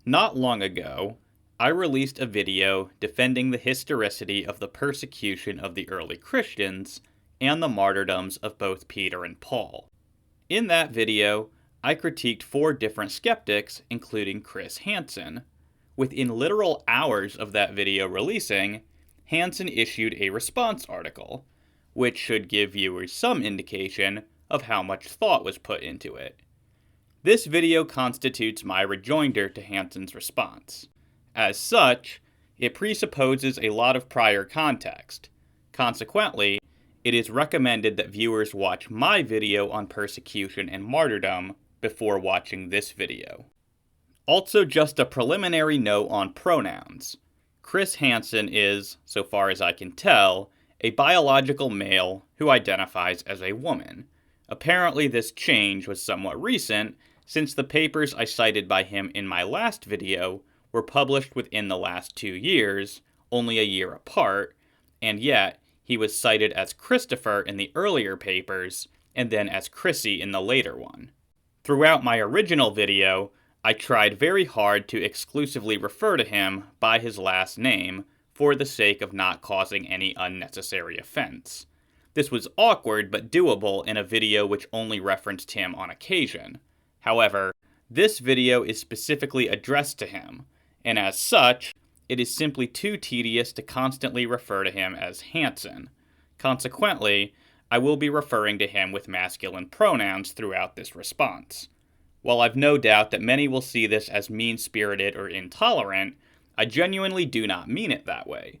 Not long ago, I released a video defending the historicity of the persecution of the early Christians and the martyrdoms of both Peter and Paul. In that video, I critiqued 4 different skeptics, including Chris Hansen. Within literal hours of that video releasing, Hansen issued a response article, which should give viewers some indication of how much thought was put into it. This video constitutes my rejoinder to Hansen's response. As such, it presupposes a lot of prior context. Consequently, it is recommended that viewers watch my video on persecution and martyrdom before watching this video. Also, just a preliminary note on pronouns. Chris Hansen is, so far as I can tell, a biological male who identifies as a woman. Apparently, this change was somewhat recent, since the papers I cited by him in my last video were published within the last 2 years, only a year apart, and yet he was cited as Christopher in the earlier papers, and then as Chrissy in the later one. Throughout my original video, I tried very hard to exclusively refer to him by his last name for the sake of not causing any unnecessary offense. This was awkward but doable in a video which only referenced him on occasion. However, this video is specifically addressed to him, and as such, it is simply too tedious to constantly refer to him as Hansen. Consequently, I will be referring to him with masculine pronouns throughout this response. While I've no doubt that many will see this as mean-spirited or intolerant, I genuinely do not mean it that way.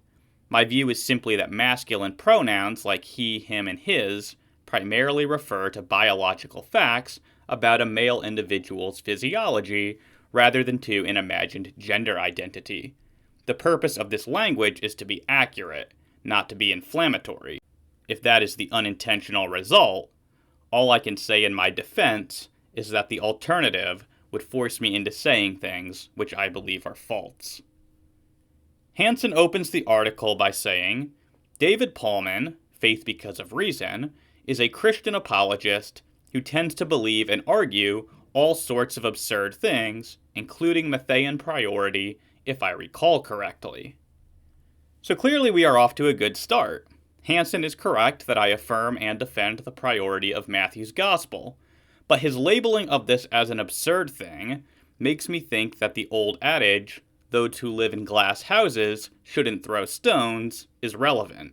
My view is simply that masculine pronouns like he, him, and his primarily refer to biological facts about a male individual's physiology rather than to an imagined gender identity. The purpose of this language is to be accurate, not to be inflammatory. If that is the unintentional result, all I can say in my defense is that the alternative would force me into saying things which I believe are false. Hansen opens the article by saying, David Pallmann, Faith Because of Reason, is a Christian apologist who tends to believe and argue all sorts of absurd things, including Matthean priority, if I recall correctly. So clearly we are off to a good start. Hansen is correct that I affirm and defend the priority of Matthew's Gospel, but his labeling of this as an absurd thing makes me think that the old adage, those who live in glass houses shouldn't throw stones, is relevant.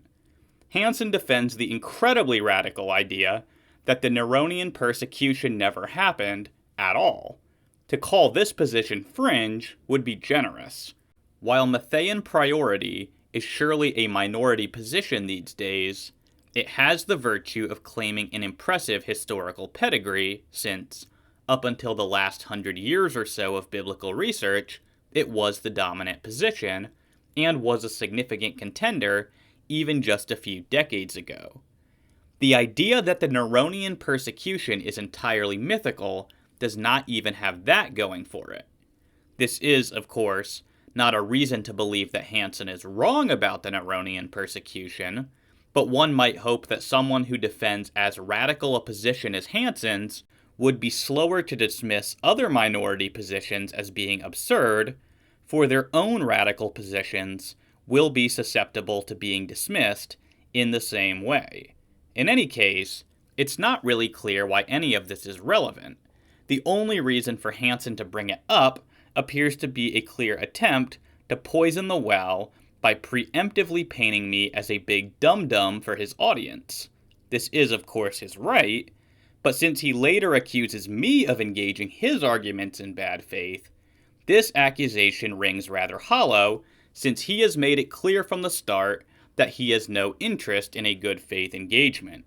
Hansen defends the incredibly radical idea that the Neronian persecution never happened at all. To call this position fringe would be generous. While Matthean priority is surely a minority position these days, it has the virtue of claiming an impressive historical pedigree since, up until the last 100 years or so of biblical research, it was the dominant position, and was a significant contender even just a few decades ago. The idea that the Neronian persecution is entirely mythical does not even have that going for it. This is, of course, not a reason to believe that Hansen is wrong about the Neronian persecution, but one might hope that someone who defends as radical a position as Hansen's would be slower to dismiss other minority positions as being absurd, for their own radical positions will be susceptible to being dismissed in the same way. In any case, it's not really clear why any of this is relevant. The only reason for Hansen to bring it up appears to be a clear attempt to poison the well by preemptively painting me as a big dum-dum for his audience. This is, of course, his right, but since he later accuses me of engaging his arguments in bad faith, this accusation rings rather hollow, since he has made it clear from the start that he has no interest in a good faith engagement.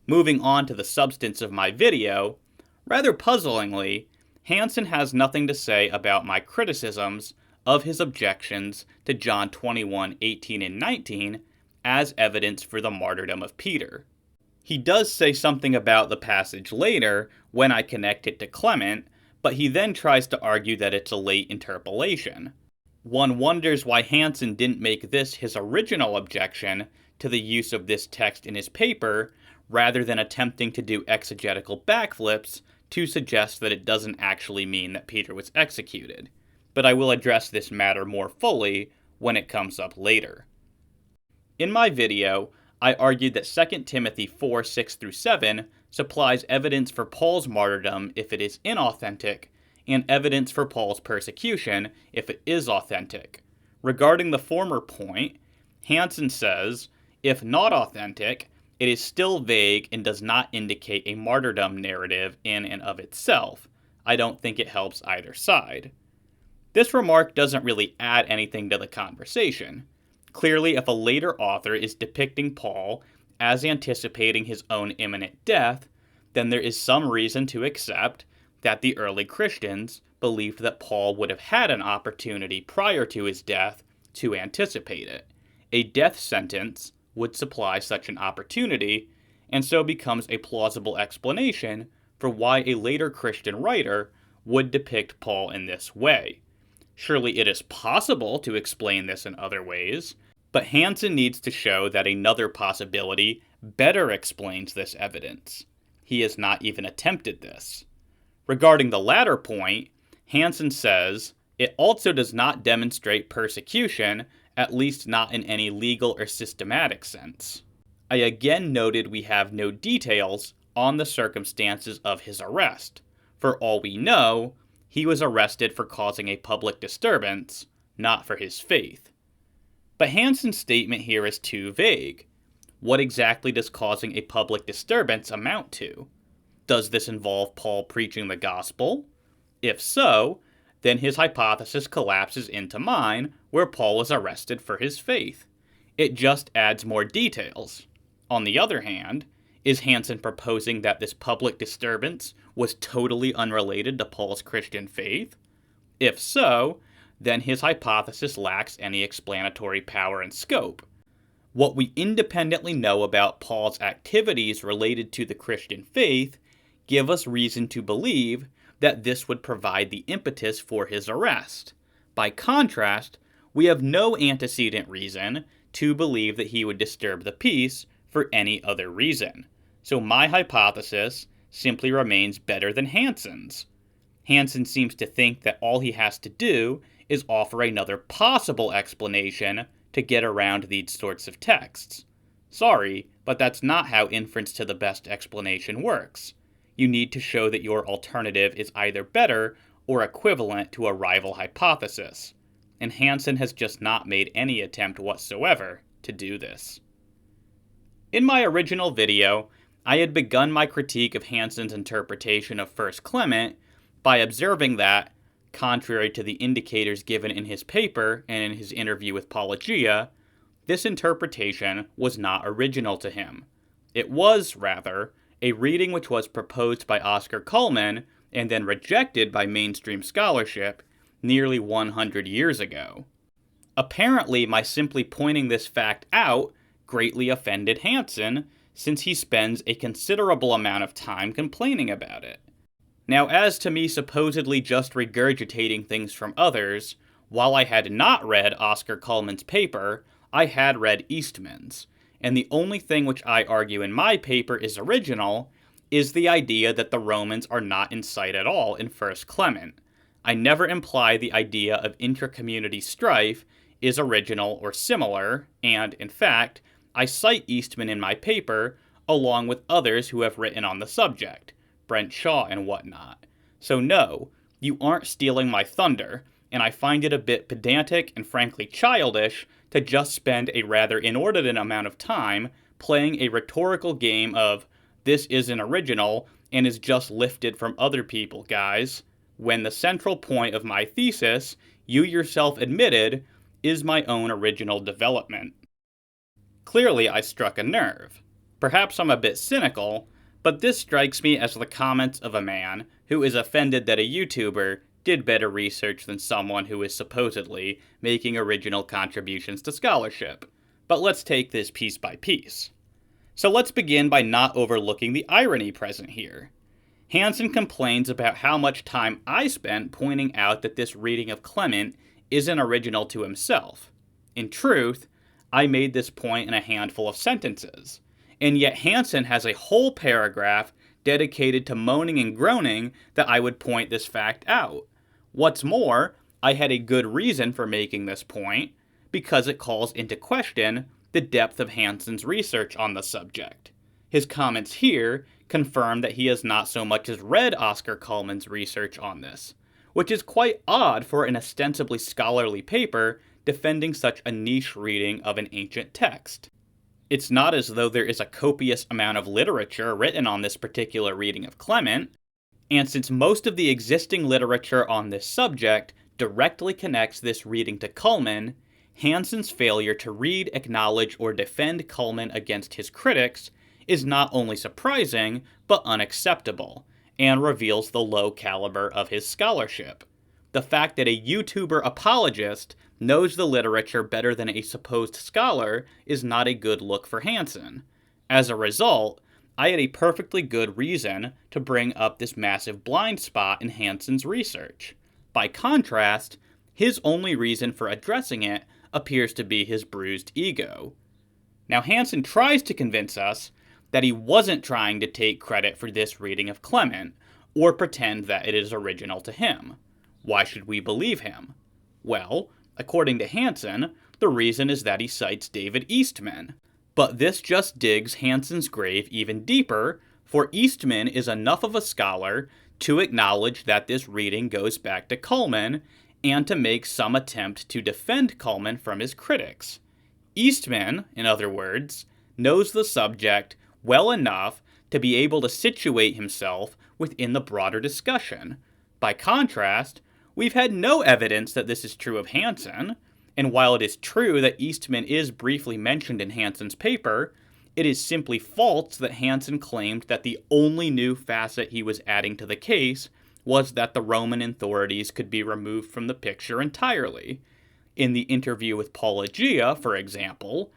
Moving on to the substance of my video, rather puzzlingly, Hansen has nothing to say about my criticisms of his objections to John 21:18 and 19 as evidence for the martyrdom of Peter. He does say something about the passage later when I connect it to Clement, but he then tries to argue that it's a late interpolation. One wonders why Hansen didn't make this his original objection to the use of this text in his paper, rather than attempting to do exegetical backflips to suggest that it doesn't actually mean that Peter was executed. but I will address this matter more fully when it comes up later. In my video, I argued that 2 Timothy 4, 6-7 supplies evidence for Paul's martyrdom if it is inauthentic, and evidence for Paul's persecution if it is authentic. Regarding the former point, Hansen says, if not authentic, it is still vague and does not indicate a martyrdom narrative in and of itself. I don't think it helps either side. This remark doesn't really add anything to the conversation. Clearly, if a later author is depicting Paul as anticipating his own imminent death, then there is some reason to accept that the early Christians believed that Paul would have had an opportunity prior to his death to anticipate it. A death sentence would supply such an opportunity, and so becomes a plausible explanation for why a later Christian writer would depict Paul in this way. Surely it is possible to explain this in other ways, but Hansen needs to show that another possibility better explains this evidence. He has not even attempted this. Regarding the latter point, Hansen says, it also does not demonstrate persecution, at least not in any legal or systematic sense. I again noted we have no details on the circumstances of his arrest. For all we know, he was arrested for causing a public disturbance, not for his faith. But Hansen's statement here is too vague. What exactly does causing a public disturbance amount to? Does this involve Paul preaching the gospel? If so, then his hypothesis collapses into mine, where Paul was arrested for his faith. It just adds more details. On the other hand, is Hansen proposing that this public disturbance was totally unrelated to Paul's Christian faith? If so, then his hypothesis lacks any explanatory power and scope. What we independently know about Paul's activities related to the Christian faith give us reason to believe that this would provide the impetus for his arrest. By contrast, we have no antecedent reason to believe that he would disturb the peace for any other reason. So my hypothesis simply remains better than Hansen's. Hansen seems to think that all he has to do is offer another possible explanation to get around these sorts of texts. Sorry, but that's not how inference to the best explanation works. You need to show that your alternative is either better or equivalent to a rival hypothesis, and Hansen has just not made any attempt whatsoever to do this. In my original video, I had begun my critique of Hansen's interpretation of 1 Clement by observing that, contrary to the indicators given in his paper and in his interview with Apologia, this interpretation was not original to him. It was, rather, a reading which was proposed by Oscar Cullmann and then rejected by mainstream scholarship nearly 100 years ago. Apparently, my simply pointing this fact out greatly offended Hansen, since he spends a considerable amount of time complaining about it. Now, as to me supposedly just regurgitating things from others, while I had not read Oscar Cullmann's paper, I had read Eastman's, and the only thing which I argue in my paper is original is the idea that the Romans are not in sight at all in 1 Clement. I never imply the idea of intra-community strife is original or similar, and, in fact, I cite Eastman in my paper along with others who have written on the subject, Brent Shaw and whatnot. So no, you aren't stealing my thunder, and I find it a bit pedantic and frankly childish to just spend a rather inordinate amount of time playing a rhetorical game of, this isn't original and is just lifted from other people, guys, when the central point of my thesis, you yourself admitted, is my own original development. Clearly, I struck a nerve. Perhaps I'm a bit cynical, but this strikes me as the comments of a man who is offended that a YouTuber did better research than someone who is supposedly making original contributions to scholarship. But let's take this piece by piece. So let's begin by not overlooking the irony present here. Hansen complains about how much time I spent pointing out that this reading of Clement isn't original to himself. In truth, I made this point in a handful of sentences, and yet Hansen has a whole paragraph dedicated to moaning and groaning that I would point this fact out. What's more, I had a good reason for making this point, because it calls into question the depth of Hansen's research on the subject. His comments here confirm that he has not so much as read Oscar Cullmann's research on this, which is quite odd for an ostensibly scholarly paper defending such a niche reading of an ancient text. It's not as though there is a copious amount of literature written on this particular reading of Clement, and since most of the existing literature on this subject directly connects this reading to Cullmann, Hansen's failure to read, acknowledge, or defend Cullmann against his critics is not only surprising, but unacceptable, and reveals the low caliber of his scholarship. The fact that a YouTuber apologist knows the literature better than a supposed scholar is not a good look for Hansen. As a result, I had a perfectly good reason to bring up this massive blind spot in Hansen's research. By contrast, his only reason for addressing it appears to be his bruised ego. Now, Hansen tries to convince us that he wasn't trying to take credit for this reading of Clement, or pretend that it is original to him. Why should we believe him? Well, according to Hansen, the reason is that he cites David Eastman. But this just digs Hansen's grave even deeper, for Eastman is enough of a scholar to acknowledge that this reading goes back to Cullmann, and to make some attempt to defend Cullmann from his critics. Eastman, in other words, knows the subject well enough to be able to situate himself within the broader discussion. By contrast, we've had no evidence that this is true of Hansen, and while it is true that Eastman is briefly mentioned in Hansen's paper, it is simply false that Hansen claimed that the only new facet he was adding to the case was that the Roman authorities could be removed from the picture entirely. In the interview with Pelagia, for example,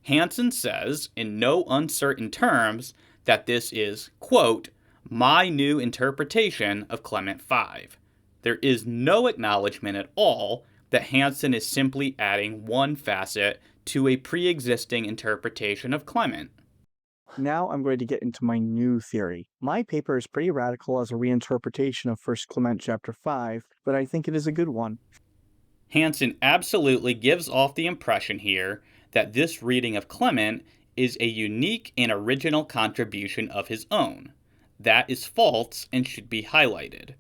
Hansen says, in no uncertain terms, that this is, quote, my new interpretation of Clement V. There is no acknowledgement at all that Hansen is simply adding one facet to a pre-existing interpretation of Clement. Now I'm going to get into my new theory. My paper is pretty radical as a reinterpretation of 1 Clement chapter 5, but I think it is a good one. Hansen absolutely gives off the impression here that this reading of Clement is a unique and original contribution of his own. That is false and should be highlighted.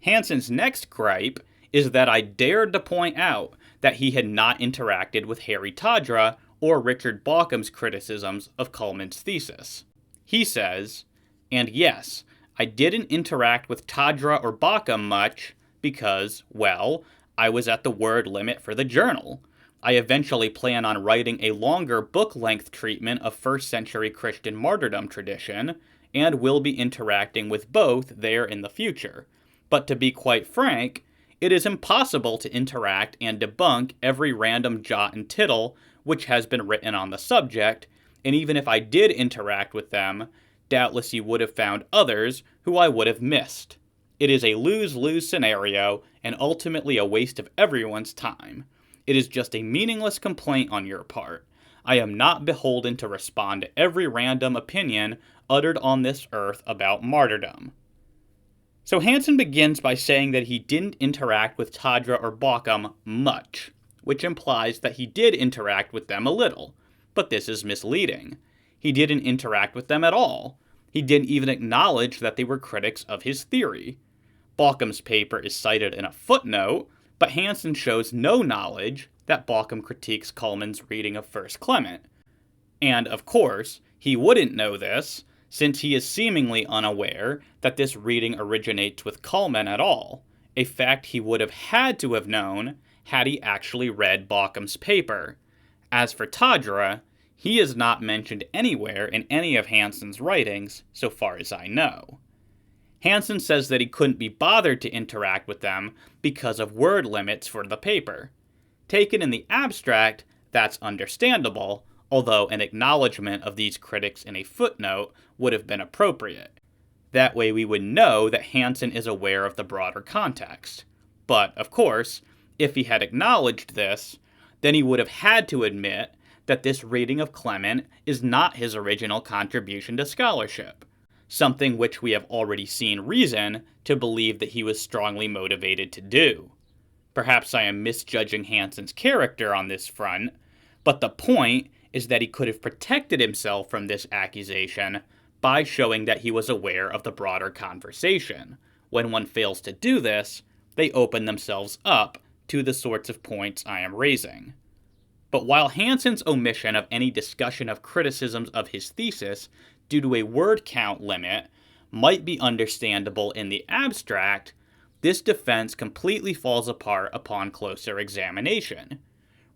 Hansen's next gripe is that I dared to point out that he had not interacted with Harry Tadra or Richard Bauckham's criticisms of Cullmann's thesis. He says, and yes, I didn't interact with Tadra or Bauckham much because, well, I was at the word limit for the journal. I eventually plan on writing a longer book-length treatment of first-century Christian martyrdom tradition, and will be interacting with both there in the future. But to be quite frank, it is impossible to interact and debunk every random jot and tittle which has been written on the subject, and even if I did interact with them, doubtless you would have found others who I would have missed. It is a lose-lose scenario, and ultimately a waste of everyone's time. It is just a meaningless complaint on your part. I am not beholden to respond to every random opinion uttered on this earth about martyrdom. So Hansen begins by saying that he didn't interact with Tadra or Bauckham much, which implies that he did interact with them a little, but this is misleading. He didn't interact with them at all. He didn't even acknowledge that they were critics of his theory. Bauckham's paper is cited in a footnote, but Hansen shows no knowledge that Bauckham critiques Cullmann's reading of 1 Clement. And, of course, he wouldn't know this, since he is seemingly unaware that this reading originates with Cullmann at all, a fact he would have had to have known had he actually read Bauckham's paper. As for Tadra, he is not mentioned anywhere in any of Hansen's writings, so far as I know. Hansen says that he couldn't be bothered to interact with them because of word limits for the paper. Taken in the abstract, that's understandable, although an acknowledgement of these critics in a footnote would have been appropriate. That way we would know that Hansen is aware of the broader context. But, of course, if he had acknowledged this, then he would have had to admit that this reading of Clement is not his original contribution to scholarship, something which we have already seen reason to believe that he was strongly motivated to do. Perhaps I am misjudging Hansen's character on this front, but the point is that he could have protected himself from this accusation by showing that he was aware of the broader conversation. When one fails to do this, they open themselves up to the sorts of points I am raising. But while Hansen's omission of any discussion of criticisms of his thesis due to a word count limit might be understandable in the abstract, this defense completely falls apart upon closer examination.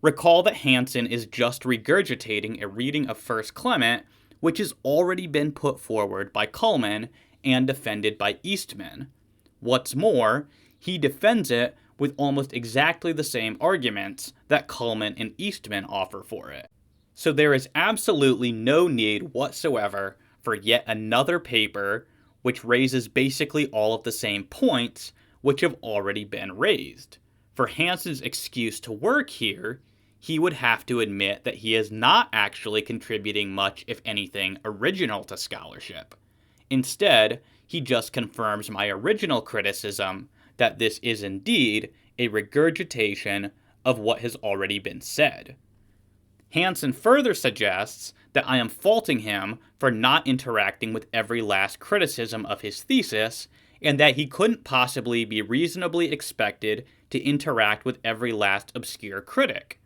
Recall that Hansen is just regurgitating a reading of 1 Clement which has already been put forward by Pallmann and defended by Eastman. What's more, he defends it with almost exactly the same arguments that Clement and Eastman offer for it. So there is absolutely no need whatsoever for yet another paper which raises basically all of the same points which have already been raised. For Hansen's excuse to work here, he would have to admit that he is not actually contributing much, if anything, original to scholarship. Instead, he just confirms my original criticism that this is indeed a regurgitation of what has already been said. Hansen further suggests that I am faulting him for not interacting with every last criticism of his thesis, and that he couldn't possibly be reasonably expected to interact with every last obscure critic.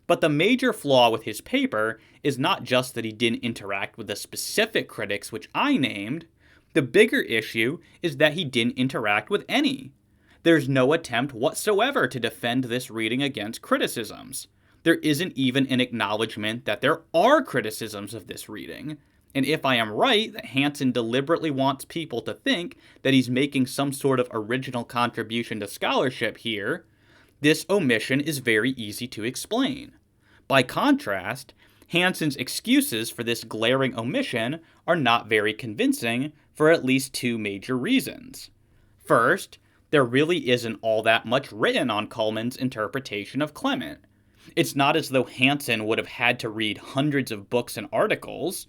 But the major flaw with his paper is not just that he didn't interact with the specific critics which I named. The bigger issue is that he didn't interact with any. There's no attempt whatsoever to defend this reading against criticisms. There isn't even an acknowledgement that there are criticisms of this reading. And if I am right that Hansen deliberately wants people to think that he's making some sort of original contribution to scholarship here, this omission is very easy to explain. By contrast, Hansen's excuses for this glaring omission are not very convincing for at least two major reasons. First, there really isn't all that much written on Pallmann's interpretation of Clement. It's not as though Hansen would have had to read hundreds of books and articles.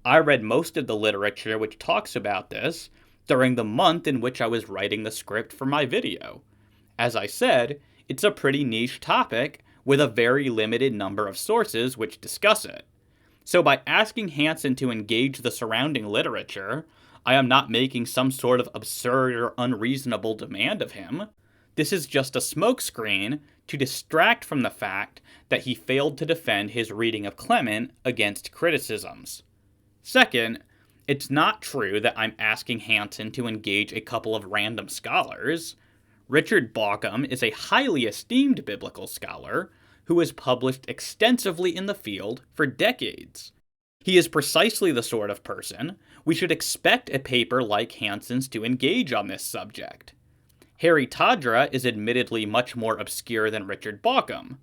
I read most of the literature which talks about this during the month in which I was writing the script for my video. As I said, it's a pretty niche topic with a very limited number of sources which discuss it. So by asking Hansen to engage the surrounding literature, I am not making some sort of absurd or unreasonable demand of him. This is just a smokescreen to distract from the fact that he failed to defend his reading of Clement against criticisms. Second, it's not true that I'm asking Hansen to engage a couple of random scholars. Richard Bauckham is a highly esteemed biblical scholar who has published extensively in the field for decades. He is precisely the sort of person we should expect a paper like Hansen's to engage on this subject. Harry Tadra is admittedly much more obscure than Richard Bauckham.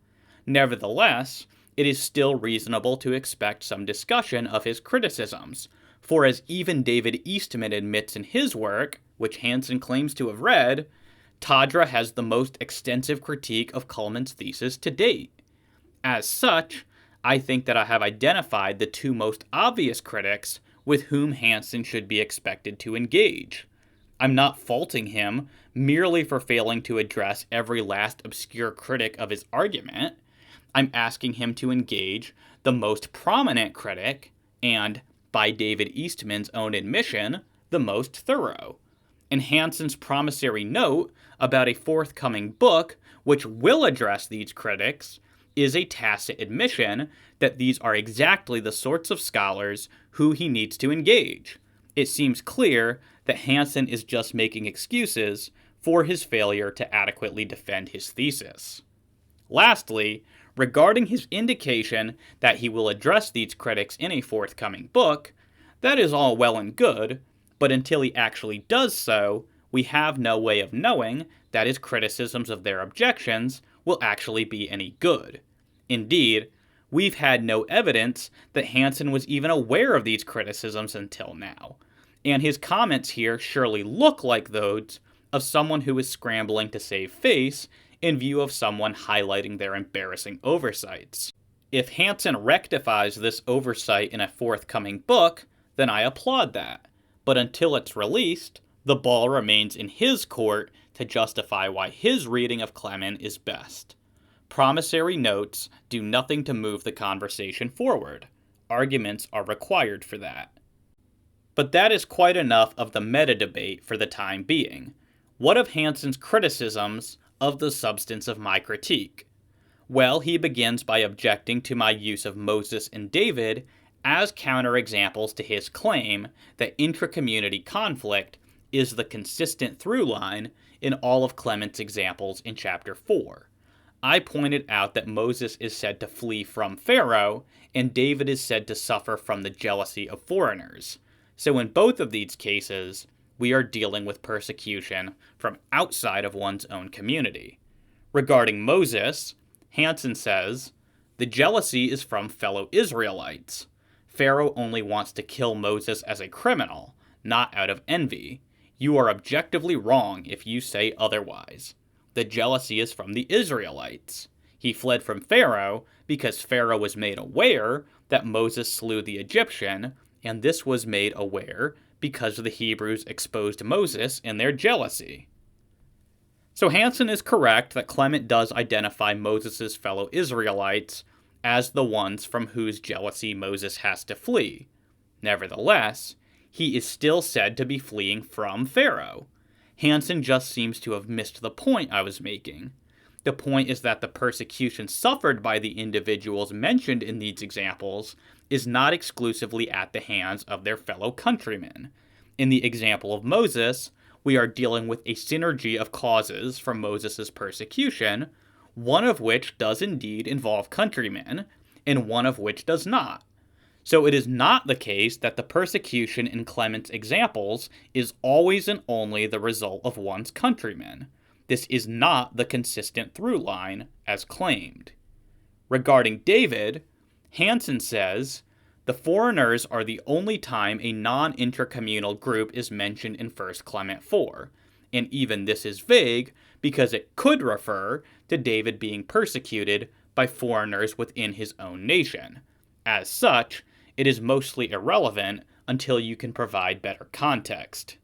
Nevertheless, it is still reasonable to expect some discussion of his criticisms, for as even David Eastman admits in his work, which Hansen claims to have read, Tadra has the most extensive critique of Clement's thesis to date. As such, I think that I have identified the two most obvious critics with whom Hansen should be expected to engage. I'm not faulting him merely for failing to address every last obscure critic of his argument. I'm asking him to engage the most prominent critic, and, by David Eastman's own admission, the most thorough. And Hansen's promissory note about a forthcoming book which will address these critics is a tacit admission that these are exactly the sorts of scholars who he needs to engage. It seems clear that Hansen is just making excuses for his failure to adequately defend his thesis. Lastly, regarding his indication that he will address these critics in a forthcoming book, that is all well and good, but until he actually does so, we have no way of knowing that his criticisms of their objections will actually be any good. Indeed, we've had no evidence that Hansen was even aware of these criticisms until now, and his comments here surely look like those of someone who is scrambling to save face in view of someone highlighting their embarrassing oversights. If Hansen rectifies this oversight in a forthcoming book, then I applaud that, but until it's released, the ball remains in his court to justify why his reading of Clement is best. Promissory notes do nothing to move the conversation forward. Arguments are required for that. But that is quite enough of the meta-debate for the time being. What of Hansen's criticisms of the substance of my critique? Well, he begins by objecting to my use of Moses and David as counterexamples to his claim that intra-community conflict is the consistent through line in all of Clement's examples in chapter 4. I pointed out that Moses is said to flee from Pharaoh, and David is said to suffer from the jealousy of foreigners. So in both of these cases, we are dealing with persecution from outside of one's own community. Regarding Moses, Hansen says, the jealousy is from fellow Israelites. Pharaoh only wants to kill Moses as a criminal, not out of envy. You are objectively wrong if you say otherwise. The jealousy is from the Israelites. He fled from Pharaoh because Pharaoh was made aware that Moses slew the Egyptian, and this was made aware because the Hebrews exposed Moses in their jealousy. So Hansen is correct that Clement does identify Moses' fellow Israelites as the ones from whose jealousy Moses has to flee. Nevertheless, he is still said to be fleeing from Pharaoh. Hansen just seems to have missed the point I was making. The point is that the persecution suffered by the individuals mentioned in these examples is not exclusively at the hands of their fellow countrymen. In the example of Moses, we are dealing with a synergy of causes for Moses' persecution, one of which does indeed involve countrymen, and one of which does not. So it is not the case that the persecution in Clement's examples is always and only the result of one's countrymen. This is not the consistent through line as claimed. Regarding David, Hansen says, the foreigners are the only time a non-intercommunal group is mentioned in 1 Clement 4, and even this is vague because it could refer to David being persecuted by foreigners within his own nation. As such, it is mostly irrelevant until you can provide better context.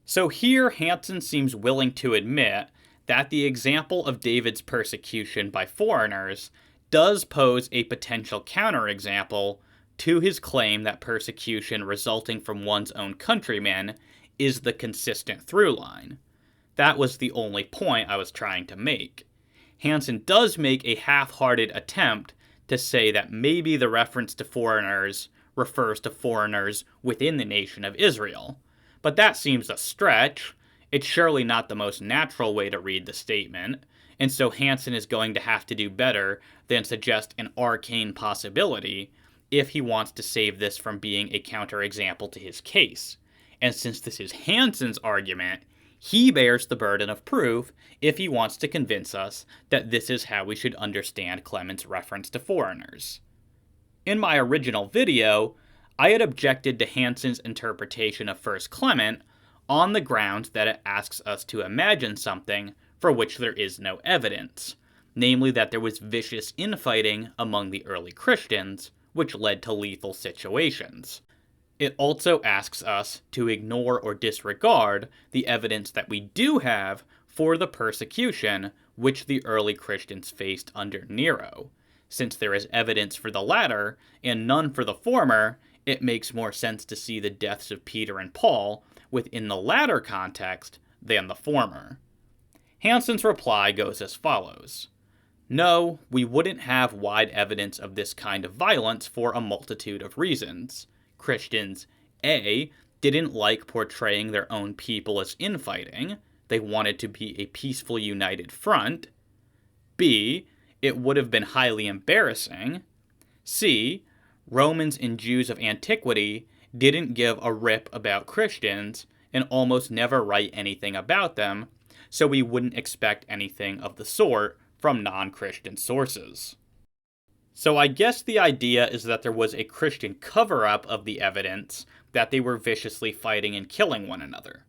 So here Hansen seems willing to admit that the example of David's persecution by foreigners does pose a potential counterexample to his claim that persecution resulting from one's own countrymen is the consistent through line. That was the only point I was trying to make. Hansen does make a half-hearted attempt to say that maybe the reference to foreigners refers to foreigners within the nation of Israel. But that seems a stretch. It's surely not the most natural way to read the statement, and so Hansen is going to have to do better than suggest an arcane possibility if he wants to save this from being a counterexample to his case. And since this is Hansen's argument, he bears the burden of proof if he wants to convince us that this is how we should understand Clement's reference to foreigners. In my original video, I had objected to Hansen's interpretation of 1 Clement on the grounds that it asks us to imagine something for which there is no evidence, namely that there was vicious infighting among the early Christians, which led to lethal situations. It also asks us to ignore or disregard the evidence that we do have for the persecution which the early Christians faced under Nero. Since there is evidence for the latter and none for the former, it makes more sense to see the deaths of Peter and Paul within the latter context than the former. Hansen's reply goes as follows. No, we wouldn't have wide evidence of this kind of violence for a multitude of reasons. Christians, A, didn't like portraying their own people as infighting. They wanted to be a peaceful, united front. B, it would have been highly embarrassing. C, Romans and Jews of antiquity didn't give a rip about Christians and almost never write anything about them, so we wouldn't expect anything of the sort from non-Christian sources. So I guess the idea is that there was a Christian cover-up of the evidence that they were viciously fighting and killing one another.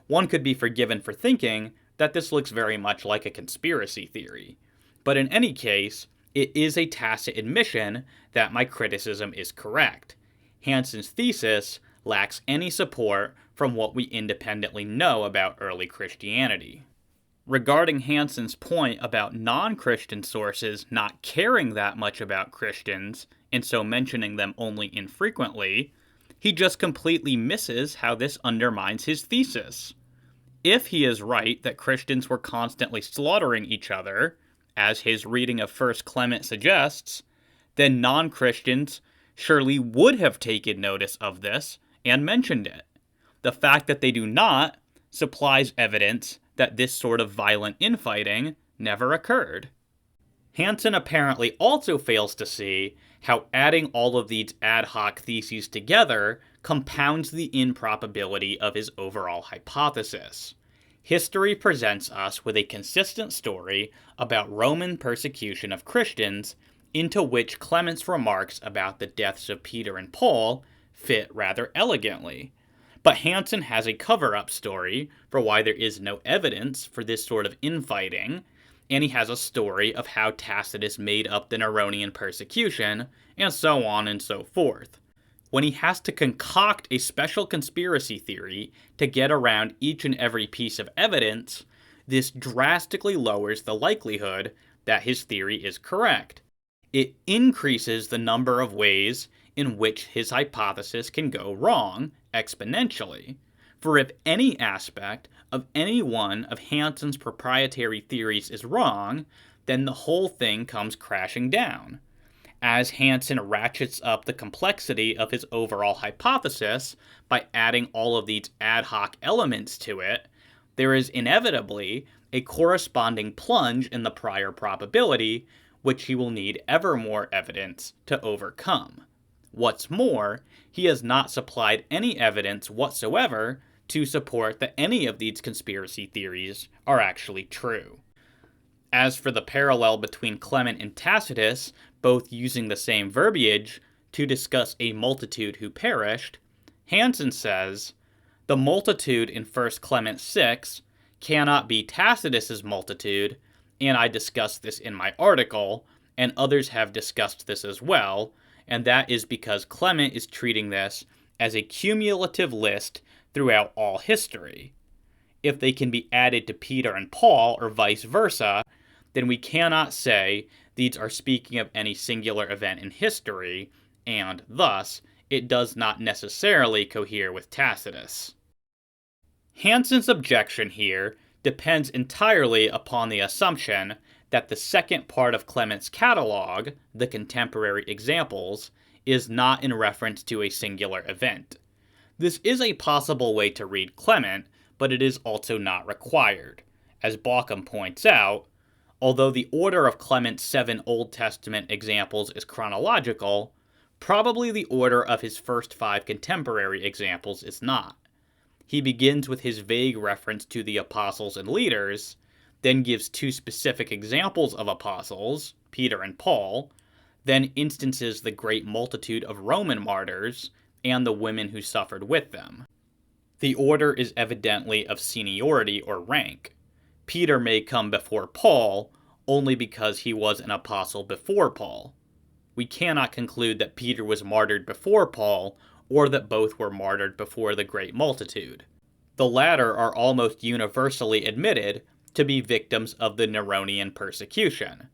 One could be forgiven for thinking that this looks very much like a conspiracy theory, but in any case, it is a tacit admission that my criticism is correct. Hansen's thesis lacks any support from what we independently know about early Christianity. Regarding Hansen's point about non-Christian sources not caring that much about Christians, and so mentioning them only infrequently, he just completely misses how this undermines his thesis. If he is right that Christians were constantly slaughtering each other, as his reading of 1 Clement suggests, then non-Christians surely would have taken notice of this and mentioned it. The fact that they do not supplies evidence that this sort of violent infighting never occurred. Hansen apparently also fails to see how adding all of these ad hoc theses together compounds the improbability of his overall hypothesis. History presents us with a consistent story about Roman persecution of Christians, into which Clement's remarks about the deaths of Peter and Paul fit rather elegantly. But Hansen has a cover-up story for why there is no evidence for this sort of infighting, and he has a story of how Tacitus made up the Neronian persecution, and so on and so forth. When he has to concoct a special conspiracy theory to get around each and every piece of evidence, this drastically lowers the likelihood that his theory is correct. It increases the number of ways in which his hypothesis can go wrong exponentially. For if any aspect of any one of Hansen's proprietary theories is wrong, then the whole thing comes crashing down. As Hansen ratchets up the complexity of his overall hypothesis by adding all of these ad hoc elements to it, there is inevitably a corresponding plunge in the prior probability, which he will need ever more evidence to overcome. What's more, he has not supplied any evidence whatsoever to support that any of these conspiracy theories are actually true. As for the parallel between Clement and Tacitus, both using the same verbiage to discuss a multitude who perished, Hansen says, the multitude in 1 Clement 6 cannot be Tacitus's multitude, and I discussed this in my article, and others have discussed this as well, and that is because Clement is treating this as a cumulative list throughout all history. If they can be added to Peter and Paul, or vice versa, then we cannot say these are speaking of any singular event in history, and thus, it does not necessarily cohere with Tacitus. Hansen's objection here depends entirely upon the assumption that the second part of Clement's catalog, the contemporary examples, is not in reference to a singular event. This is a possible way to read Clement, but it is also not required. As Bauckham points out, although the order of Clement's 7 Old Testament examples is chronological, probably the order of his first 5 contemporary examples is not. He begins with his vague reference to the apostles and leaders, then gives 2 specific examples of apostles, Peter and Paul, then instances the great multitude of Roman martyrs and the women who suffered with them. The order is evidently of seniority or rank. Peter may come before Paul only because he was an apostle before Paul. We cannot conclude that Peter was martyred before Paul, or that both were martyred before the great multitude. The latter are almost universally admitted to be victims of the Neronian persecution.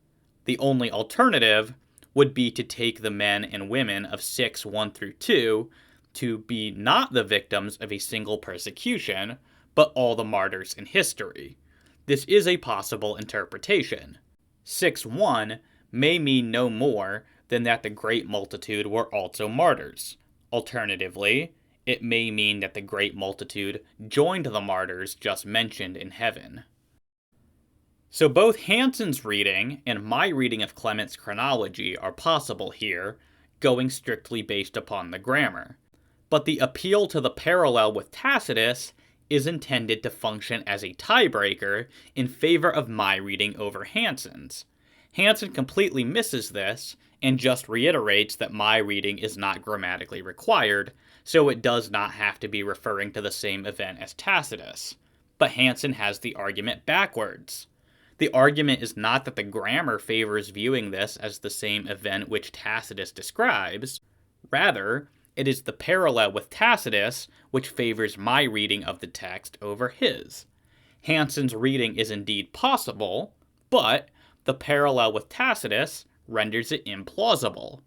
The only alternative would be to take the men and women of 6:1-2 to be not the victims of a single persecution, but all the martyrs in history. This is a possible interpretation. 6:1 may mean no more than that the great multitude were also martyrs. Alternatively, it may mean that the great multitude joined the martyrs just mentioned in heaven. So both Hansen's reading and my reading of Clement's chronology are possible here, going strictly based upon the grammar. But the appeal to the parallel with Tacitus is intended to function as a tiebreaker in favor of my reading over Hansen's. Hansen completely misses this, and just reiterates that my reading is not grammatically required, so it does not have to be referring to the same event as Tacitus. But Hansen has the argument backwards. The argument is not that the grammar favors viewing this as the same event which Tacitus describes. Rather, It is the parallel with Tacitus which favors my reading of the text over his. Hansen's reading is indeed possible, but the parallel with Tacitus renders it implausible,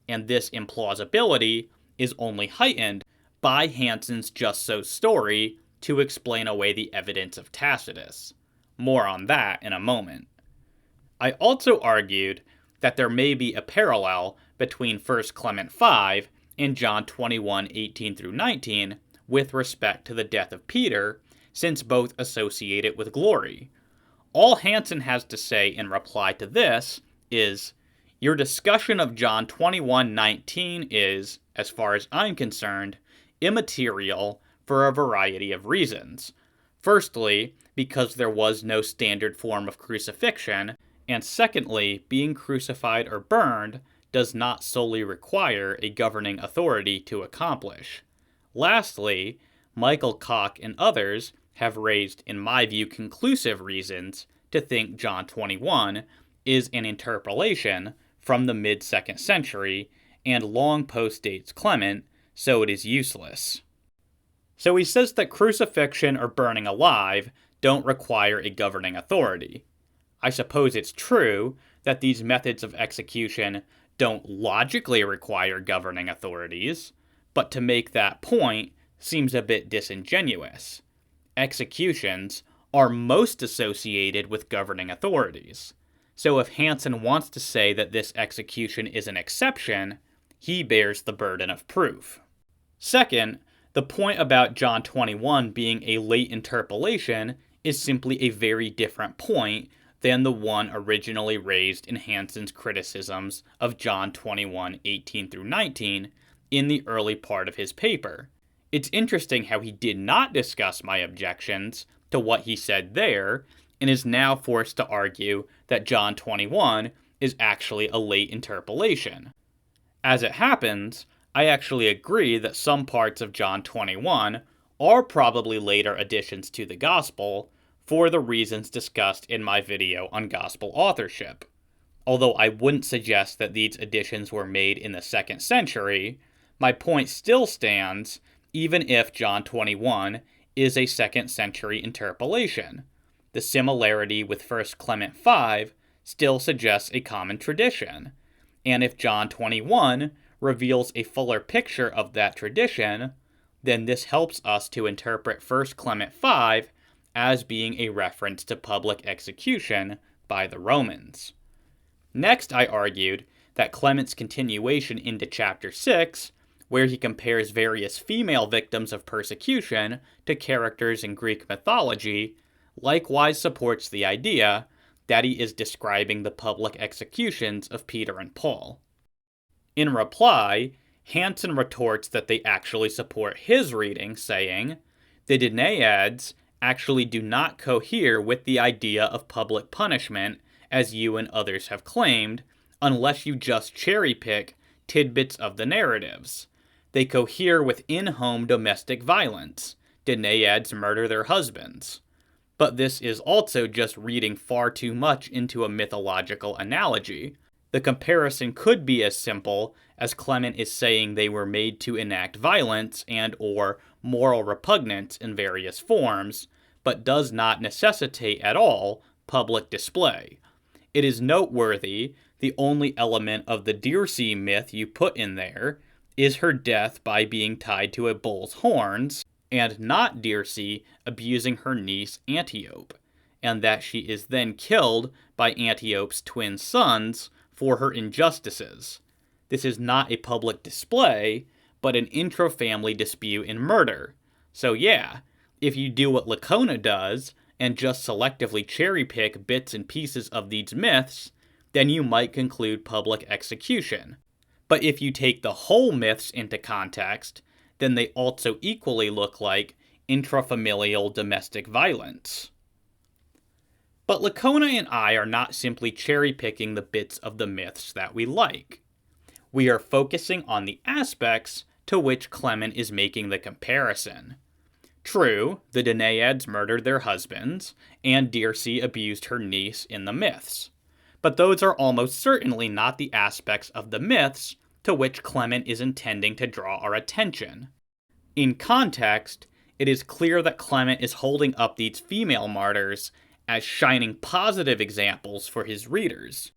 and this implausibility is only heightened by Hansen's just so story to explain away the evidence of Tacitus. More on that in a moment. I also argued that there may be a parallel between 1 Clement 5 and John 21:18-19 with respect to the death of Peter, since both associate it with glory. All Hansen has to say in reply to this is, your discussion of John 21:19 is, as far as I'm concerned, immaterial for a variety of reasons. Firstly, because there was no standard form of crucifixion, and secondly, being crucified or burned does not solely require a governing authority to accomplish. Lastly, Michael Koch and others have raised, in my view, conclusive reasons to think John 21 is an interpolation from the mid-2nd century and long postdates Clement, so it is useless. So he says that crucifixion or burning alive don't require a governing authority. I suppose it's true that these methods of execution don't logically require governing authorities, but to make that point seems a bit disingenuous. Executions are most associated with governing authorities. So if Hansen wants to say that this execution is an exception, he bears the burden of proof. Second, the point about John 21 being a late interpolation is simply a very different point than the one originally raised in Hansen's criticisms of John 21:18-19 in the early part of his paper. It's interesting how he did not discuss my objections to what he said there, and is now forced to argue that John 21 is actually a late interpolation. As it happens, I actually agree that some parts of John 21 are probably later additions to the Gospel for the reasons discussed in my video on Gospel authorship. Although I wouldn't suggest that these additions were made in the 2nd century, my point still stands even if John 21 is a 2nd century interpolation. The similarity with 1 Clement 5 still suggests a common tradition, and if John 21 reveals a fuller picture of that tradition, then this helps us to interpret 1 Clement 5 as being a reference to public execution by the Romans. Next, I argued that Clement's continuation into chapter 6, where he compares various female victims of persecution to characters in Greek mythology, likewise supports the idea that he is describing the public executions of Peter and Paul. In reply, Hansen retorts that they actually support his reading, saying, the Danaids actually do not cohere with the idea of public punishment, as you and others have claimed, unless you just cherry-pick tidbits of the narratives. They cohere with in-home domestic violence. Danaids murder their husbands. But this is also just reading far too much into a mythological analogy. The comparison could be as simple as Clement is saying they were made to enact violence and or moral repugnance in various forms, but does not necessitate at all public display. It is noteworthy the only element of the Dirce myth you put in there is her death by being tied to a bull's horns, and not Dirce abusing her niece Antiope, and that she is then killed by Antiope's twin sons for her injustices. This is not a public display, but an intra-family dispute and murder. So yeah, if you do what Lacona does, and just selectively cherry-pick bits and pieces of these myths, then you might conclude public execution. But if you take the whole myths into context, then they also equally look like intrafamilial domestic violence. But Lacona and I are not simply cherry-picking the bits of the myths that we like. We are focusing on the aspects to which Clement is making the comparison. True, the Danaids murdered their husbands, and Dirce abused her niece in the myths. But those are almost certainly not the aspects of the myths to which Clement is intending to draw our attention. In context, it is clear that Clement is holding up these female martyrs as shining positive examples for his readers.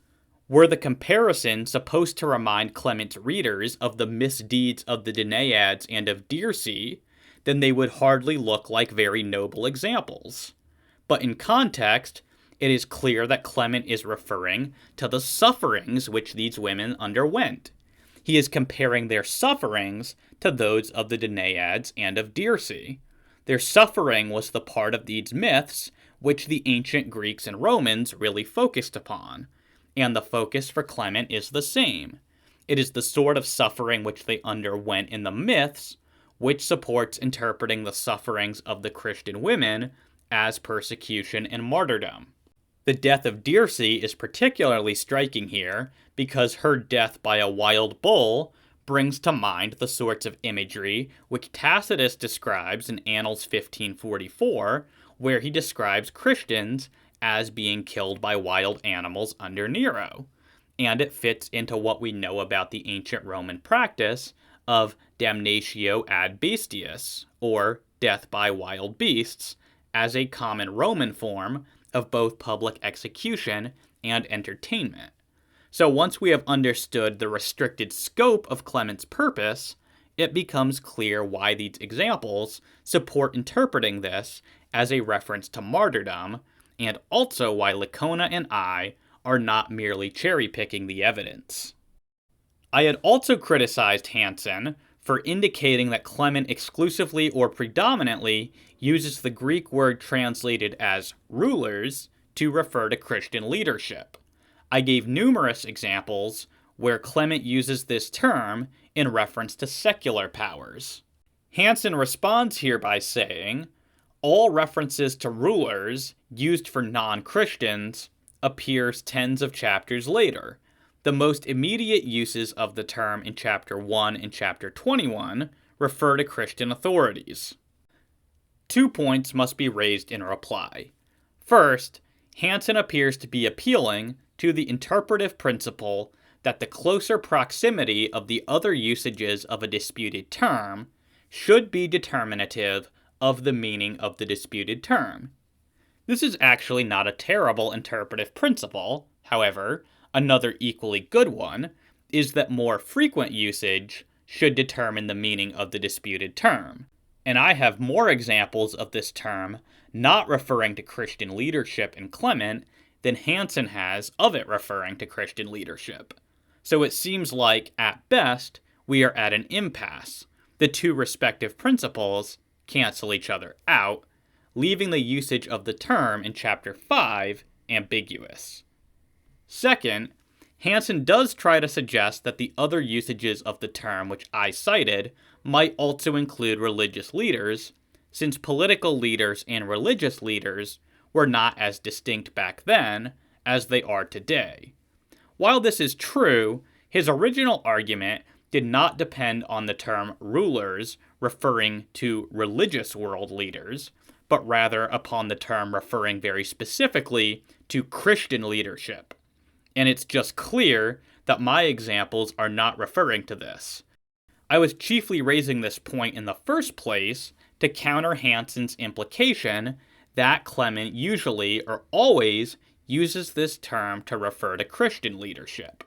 Were the comparison supposed to remind Clement's readers of the misdeeds of the Danaids and of Dirce, then they would hardly look like very noble examples. But in context, it is clear that Clement is referring to the sufferings which these women underwent. He is comparing their sufferings to those of the Danaids and of Dirce. Their suffering was the part of these myths which the ancient Greeks and Romans really focused upon, and the focus for Clement is the same. It is the sort of suffering which they underwent in the myths, which supports interpreting the sufferings of the Christian women as persecution and martyrdom. The death of Dirce is particularly striking here because her death by a wild bull brings to mind the sorts of imagery which Tacitus describes in Annals 1544, where he describes Christians as being killed by wild animals under Nero. And it fits into what we know about the ancient Roman practice of damnatio ad bestias, or death by wild beasts, as a common Roman form of both public execution and entertainment. So once we have understood the restricted scope of Clement's purpose, it becomes clear why these examples support interpreting this as a reference to martyrdom, and also why Licona and I are not merely cherry-picking the evidence. I had also criticized Hansen for indicating that Clement exclusively or predominantly uses the Greek word translated as rulers to refer to Christian leadership. I gave numerous examples where Clement uses this term in reference to secular powers. Hansen responds here by saying, all references to rulers used for non-Christians appears tens of chapters later. The most immediate uses of the term in chapter 1 and chapter 21 refer to Christian authorities. 2 points must be raised in reply. First, Hansen appears to be appealing to the interpretive principle that the closer proximity of the other usages of a disputed term should be determinative of the meaning of the disputed term. This is actually not a terrible interpretive principle. However, another equally good one is that more frequent usage should determine the meaning of the disputed term. And I have more examples of this term not referring to Christian leadership in Clement than Hansen has of it referring to Christian leadership. So it seems like, at best, we are at an impasse. The two respective principles cancel each other out, leaving the usage of the term in chapter 5 ambiguous. Second, Hansen does try to suggest that the other usages of the term which I cited might also include religious leaders, since political leaders and religious leaders were not as distinct back then as they are today. While this is true, his original argument did not depend on the term rulers referring to religious world leaders, but rather upon the term referring very specifically to Christian leadership. And it's just clear that my examples are not referring to this. I was chiefly raising this point in the first place to counter Hansen's implication that Clement usually or always uses this term to refer to Christian leadership.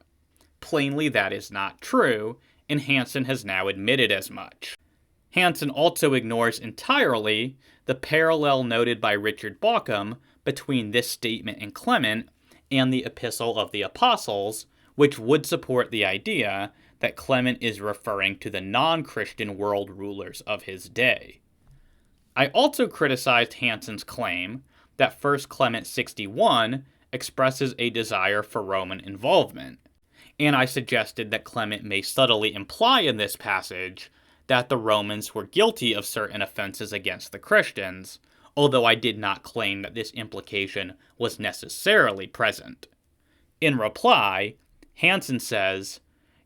Plainly, that is not true, and Hansen has now admitted as much. Hansen also ignores entirely the parallel noted by Richard Bauckham between this statement in Clement and the Epistle of the Apostles, which would support the idea that Clement is referring to the non-Christian world rulers of his day. I also criticized Hansen's claim that 1 Clement 61 expresses a desire for Roman involvement, and I suggested that Clement may subtly imply in this passage that the Romans were guilty of certain offenses against the Christians, although I did not claim that this implication was necessarily present. In reply, Hansen says,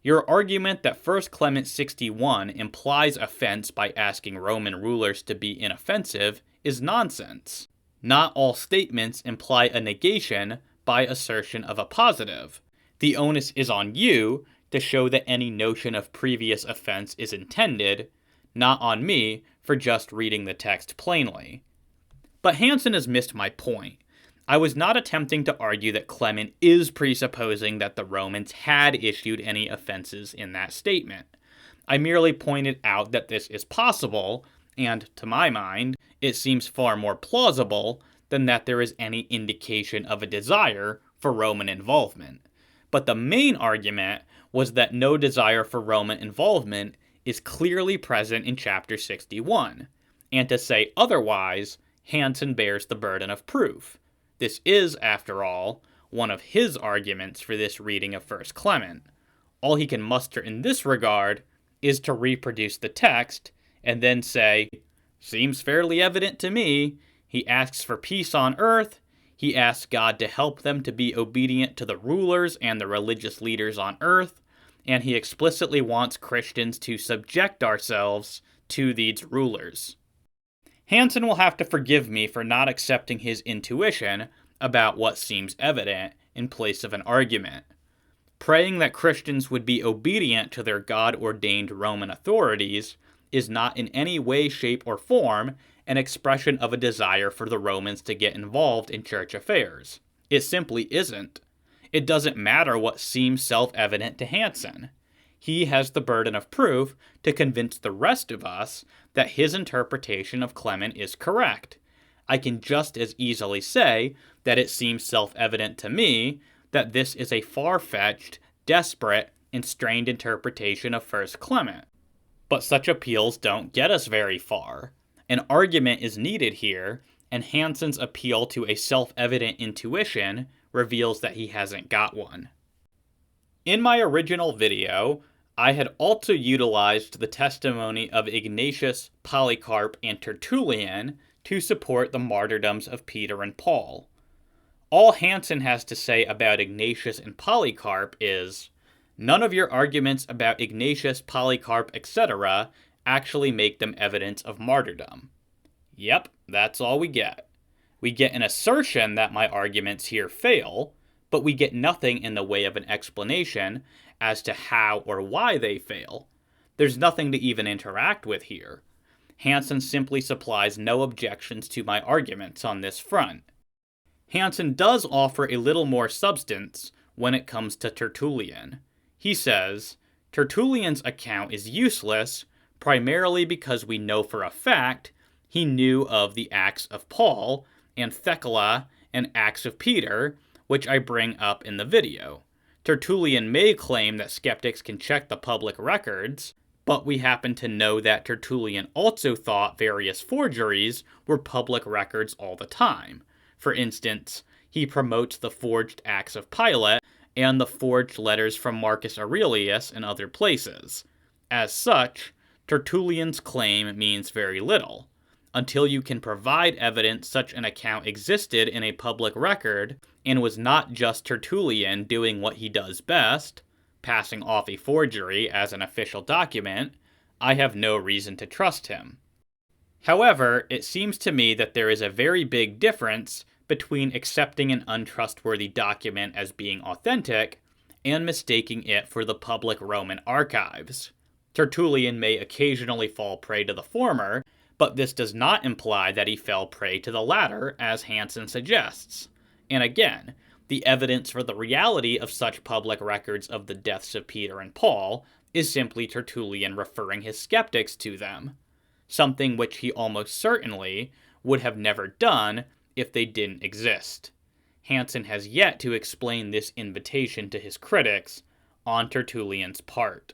your argument that 1 Clement 61 implies offense by asking Roman rulers to be inoffensive is nonsense. Not all statements imply a negation by assertion of a positive. The onus is on you to show that any notion of previous offense is intended, not on me for just reading the text plainly. But Hansen has missed my point. I was not attempting to argue that Clement is presupposing that the Romans had issued any offenses in that statement. I merely pointed out that this is possible, and, to my mind, it seems far more plausible than that there is any indication of a desire for Roman involvement. But the main argument was that no desire for Roman involvement is clearly present in chapter 61, and to say otherwise, Hansen bears the burden of proof. This is, after all, one of his arguments for this reading of 1 Clement. All he can muster in this regard is to reproduce the text and then say, "Seems fairly evident to me. He asks for peace on earth. He asks God to help them to be obedient to the rulers and the religious leaders on earth, and he explicitly wants Christians to subject ourselves to these rulers." Hansen will have to forgive me for not accepting his intuition about what seems evident in place of an argument. Praying that Christians would be obedient to their God-ordained Roman authorities is not in any way, shape, or form an expression of a desire for the Romans to get involved in church affairs. It simply isn't. It doesn't matter what seems self-evident to Hansen. He has the burden of proof to convince the rest of us that his interpretation of Clement is correct. I can just as easily say that it seems self-evident to me that this is a far-fetched, desperate, and strained interpretation of 1 Clement. But such appeals don't get us very far. An argument is needed here, and Hansen's appeal to a self-evident intuition reveals that he hasn't got one. In my original video, I had also utilized the testimony of Ignatius, Polycarp, and Tertullian to support the martyrdoms of Peter and Paul. All Hansen has to say about Ignatius and Polycarp is, none of your arguments about Ignatius, Polycarp, etc. actually make them evidence of martyrdom. Yep, that's all we get. We get an assertion that my arguments here fail, but we get nothing in the way of an explanation as to how or why they fail. There's nothing to even interact with here. Hansen simply supplies no objections to my arguments on this front. Hansen does offer a little more substance when it comes to Tertullian. He says, Tertullian's account is useless primarily because we know for a fact he knew of the Acts of Paul and Thecla and Acts of Peter, which I bring up in the video. Tertullian may claim that skeptics can check the public records, but we happen to know that Tertullian also thought various forgeries were public records all the time. For instance, he promotes the forged Acts of Pilate and the forged letters from Marcus Aurelius in other places. As such, Tertullian's claim means very little. Until you can provide evidence such an account existed in a public record and was not just Tertullian doing what he does best, passing off a forgery as an official document, I have no reason to trust him. However, it seems to me that there is a very big difference between accepting an untrustworthy document as being authentic and mistaking it for the public Roman archives. Tertullian may occasionally fall prey to the former, but this does not imply that he fell prey to the latter, as Hansen suggests. And again, the evidence for the reality of such public records of the deaths of Peter and Paul is simply Tertullian referring his skeptics to them, something which he almost certainly would have never done if they didn't exist. Hansen has yet to explain this invitation to his critics on Tertullian's part.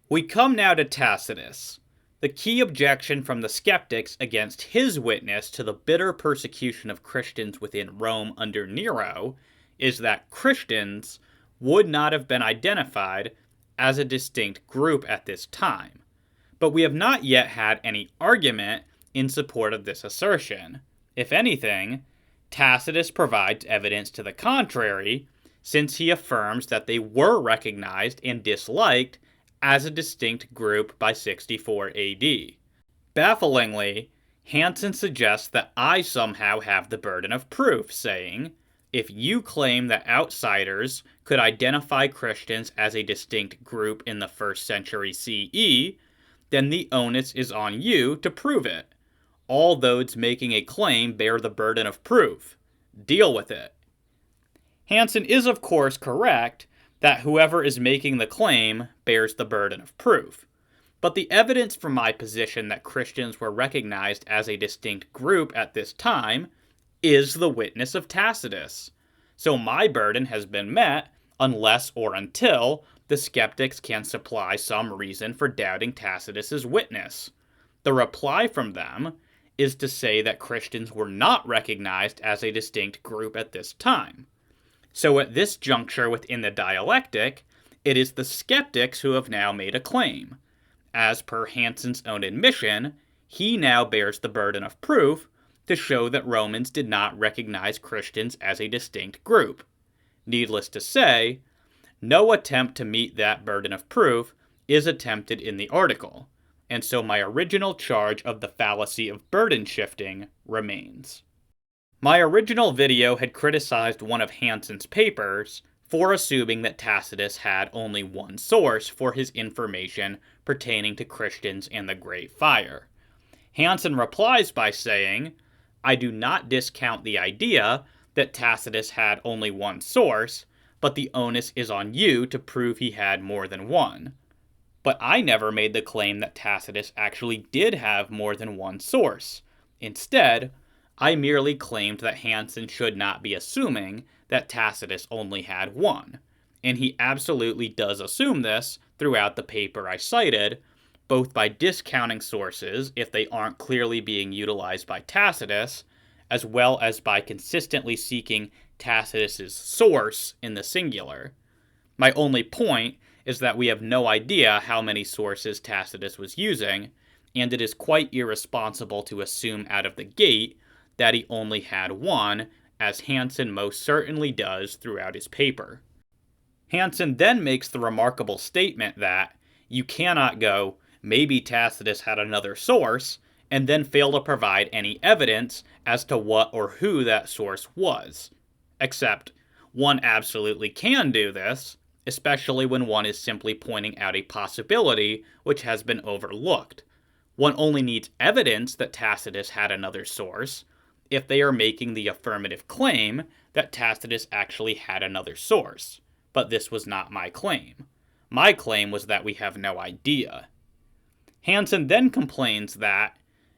We come now to Tacitus. The key objection from the skeptics against his witness to the bitter persecution of Christians within Rome under Nero is that Christians would not have been identified as a distinct group at this time. But we have not yet had any argument in support of this assertion. If anything, Tacitus provides evidence to the contrary, since he affirms that they were recognized and disliked as a distinct group by 64 AD. Bafflingly, Hansen suggests that I somehow have the burden of proof, saying, If you claim that outsiders could identify Christians as a distinct group in the 1st century CE, then the onus is on you to prove it. All those making a claim bear the burden of proof. Deal with it. Hansen is of course correct that whoever is making the claim bears the burden of proof. But the evidence for my position that Christians were recognized as a distinct group at this time is the witness of Tacitus. So my burden has been met unless or until the skeptics can supply some reason for doubting Tacitus's witness. The reply from them is to say that Christians were not recognized as a distinct group at this time. So at this juncture within the dialectic, it is the skeptics who have now made a claim. As per Hansen's own admission, he now bears the burden of proof to show that Romans did not recognize Christians as a distinct group. Needless to say, no attempt to meet that burden of proof is attempted in the article, and so my original charge of the fallacy of burden shifting remains. My original video had criticized one of Hansen's papers for assuming that Tacitus had only one source for his information pertaining to Christians and the Great Fire. Hansen replies by saying, "I do not discount the idea that Tacitus had only one source, but the onus is on you to prove he had more than one. But I never made the claim that Tacitus actually did have more than one source. Instead, I merely claimed that Hansen should not be assuming that Tacitus only had one, and he absolutely does assume this throughout the paper I cited, both by discounting sources if they aren't clearly being utilized by Tacitus, as well as by consistently seeking Tacitus's source in the singular. My only point is that we have no idea how many sources Tacitus was using, and it is quite irresponsible to assume out of the gate that he only had one, as Hansen most certainly does throughout his paper." Hansen then makes the remarkable statement that you cannot go, maybe Tacitus had another source, and then fail to provide any evidence as to what or who that source was. Except, one absolutely can do this, especially when one is simply pointing out a possibility which has been overlooked. One only needs evidence that Tacitus had another source if they are making the affirmative claim that Tacitus actually had another source. But this was not my claim. My claim was that we have no idea. Hansen then complains that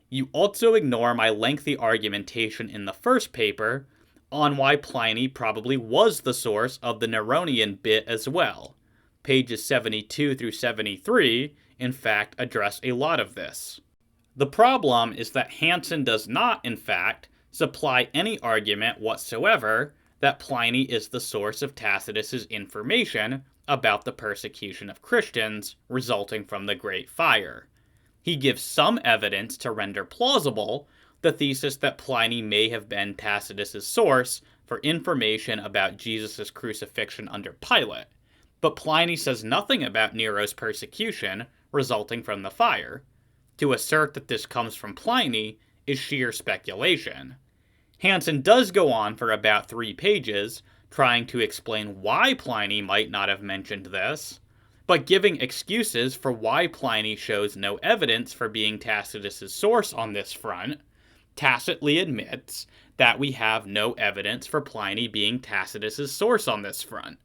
you also ignore my lengthy argumentation in the first paper on why Pliny probably was the source of the Neronian bit as well. Pages 72 through 73, in fact, address a lot of this. The problem is that Hansen does not, in fact, supply any argument whatsoever that Pliny is the source of Tacitus's information about the persecution of Christians resulting from the Great Fire. He gives some evidence to render plausible the thesis that Pliny may have been Tacitus's source for information about Jesus' crucifixion under Pilate, but Pliny says nothing about Nero's persecution resulting from the fire. To assert that this comes from Pliny is sheer speculation. Hansen does go on for about 3 pages, trying to explain why Pliny might not have mentioned this, but giving excuses for why Pliny shows no evidence for being Tacitus's source on this front, tacitly admits that we have no evidence for Pliny being Tacitus's source on this front.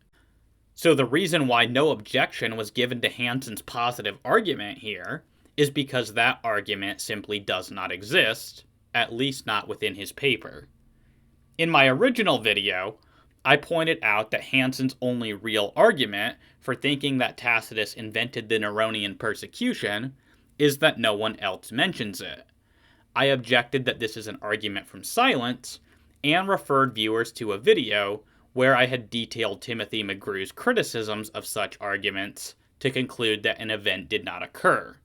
So the reason why no objection was given to Hansen's positive argument here is because that argument simply does not exist, at least not within his paper. In my original video, I pointed out that Hansen's only real argument for thinking that Tacitus invented the Neronian persecution is that no one else mentions it. I objected that this is an argument from silence, and referred viewers to a video where I had detailed Timothy McGrew's criticisms of such arguments to conclude that an event did not occur.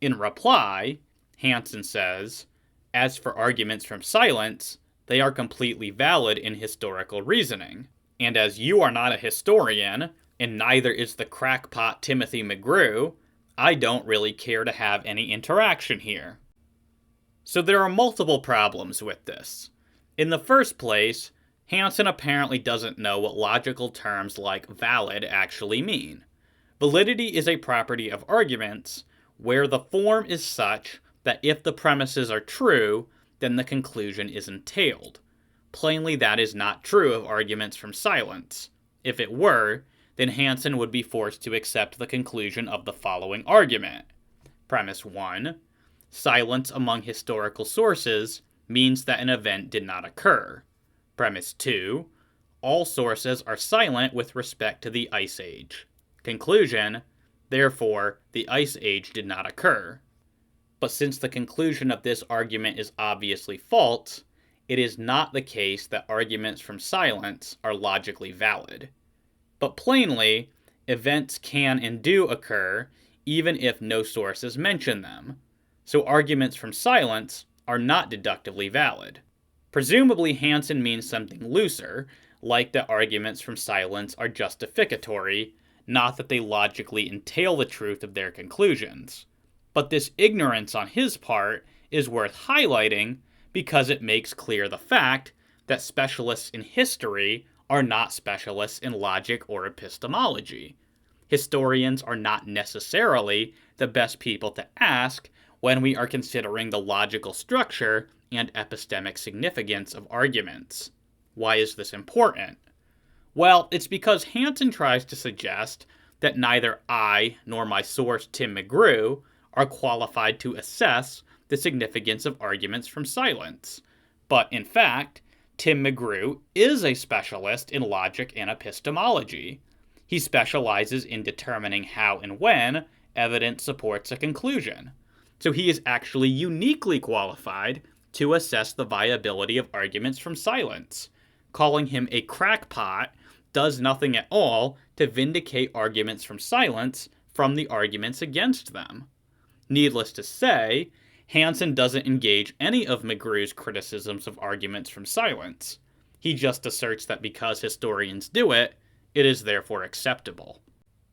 In reply, Hansen says, "As for arguments from silence, they are completely valid in historical reasoning, and as you are not a historian, and neither is the crackpot Timothy McGrew, I don't really care to have any interaction here." So there are multiple problems with this. In the first place, Hansen apparently doesn't know what logical terms like valid actually mean. Validity is a property of arguments where the form is such that if the premises are true, then the conclusion is entailed. Plainly, that is not true of arguments from silence. If it were, then Hansen would be forced to accept the conclusion of the following argument. Premise 1. Silence among historical sources means that an event did not occur. Premise 2. All sources are silent with respect to the Ice Age. Conclusion. Therefore, the Ice Age did not occur. But since the conclusion of this argument is obviously false, it is not the case that arguments from silence are logically valid. But plainly, events can and do occur even if no sources mention them. So arguments from silence are not deductively valid. Presumably Hansen means something looser, like that arguments from silence are justificatory, not that they logically entail the truth of their conclusions. But this ignorance on his part is worth highlighting because it makes clear the fact that specialists in history are not specialists in logic or epistemology. Historians are not necessarily the best people to ask when we are considering the logical structure and epistemic significance of arguments. Why is this important? Well, it's because Hansen tries to suggest that neither I nor my source Tim McGrew are qualified to assess the significance of arguments from silence. But in fact, Tim McGrew is a specialist in logic and epistemology. He specializes in determining how and when evidence supports a conclusion. So he is actually uniquely qualified to assess the viability of arguments from silence. Calling him a crackpot does nothing at all to vindicate arguments from silence from the arguments against them. Needless to say, Hansen doesn't engage any of McGrew's criticisms of arguments from silence. He just asserts that because historians do it, it is therefore acceptable.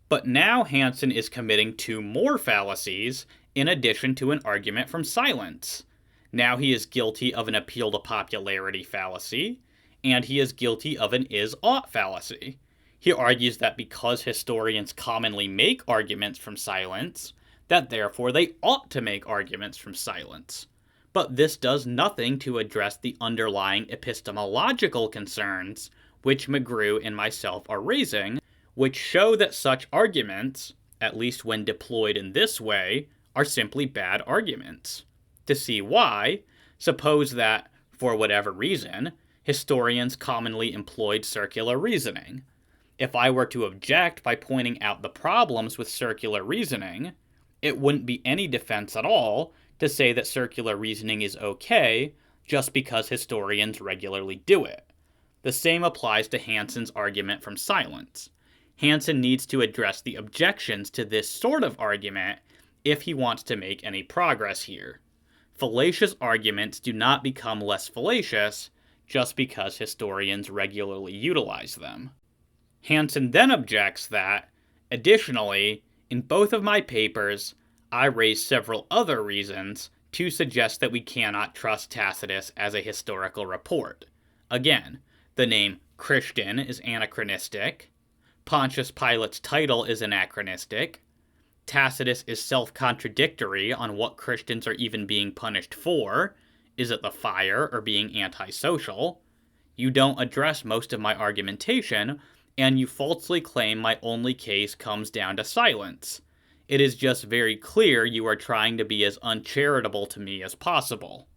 But now Hansen is committing two more fallacies in addition to an argument from silence. Now he is guilty of an appeal to popularity fallacy, and he is guilty of an is-ought fallacy. He argues that because historians commonly make arguments from silence, that therefore they ought to make arguments from silence. But this does nothing to address the underlying epistemological concerns which McGrew and myself are raising, which show that such arguments, at least when deployed in this way, are simply bad arguments. To see why, suppose that, for whatever reason, historians commonly employed circular reasoning. If I were to object by pointing out the problems with circular reasoning, it wouldn't be any defense at all to say that circular reasoning is okay just because historians regularly do it. The same applies to Hansen's argument from silence. Hansen needs to address the objections to this sort of argument if he wants to make any progress here. Fallacious arguments do not become less fallacious just because historians regularly utilize them. Hansen then objects that, additionally, in both of my papers, I raise several other reasons to suggest that we cannot trust Tacitus as a historical report. Again, the name Christian is anachronistic, Pontius Pilate's title is anachronistic, Tacitus is self-contradictory on what Christians are even being punished for. Is it the fire or being antisocial? You don't address most of my argumentation, and you falsely claim my only case comes down to silence. It is just very clear you are trying to be as uncharitable to me as possible.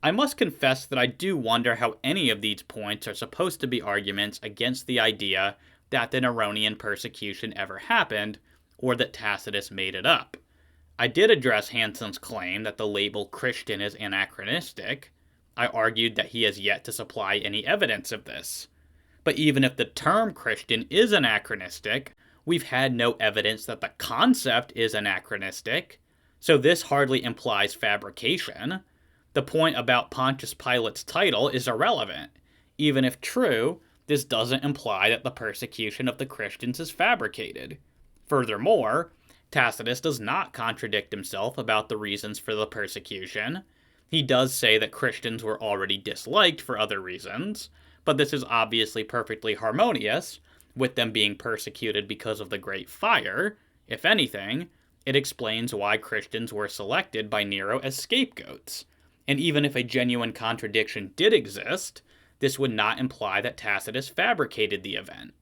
I must confess that I do wonder how any of these points are supposed to be arguments against the idea that the Neronian persecution ever happened, or that Tacitus made it up. I did address Hansen's claim that the label Christian is anachronistic. I argued that he has yet to supply any evidence of this. But even if the term Christian is anachronistic, we've had no evidence that the concept is anachronistic, so this hardly implies fabrication. The point about Pontius Pilate's title is irrelevant. Even if true, this doesn't imply that the persecution of the Christians is fabricated. Furthermore, Tacitus does not contradict himself about the reasons for the persecution. He does say that Christians were already disliked for other reasons, but this is obviously perfectly harmonious with them being persecuted because of the Great Fire. If anything, it explains why Christians were selected by Nero as scapegoats. And even if a genuine contradiction did exist, this would not imply that Tacitus fabricated the event.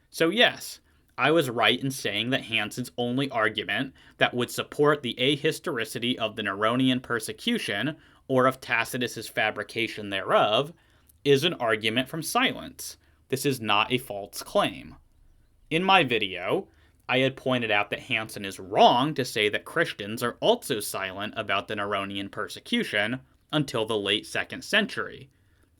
So yes, I was right in saying that Hansen's only argument that would support the ahistoricity of the Neronian persecution, or of Tacitus's fabrication thereof, is an argument from silence. This is not a false claim. In my video, I had pointed out that Hansen is wrong to say that Christians are also silent about the Neronian persecution until the late 2nd century.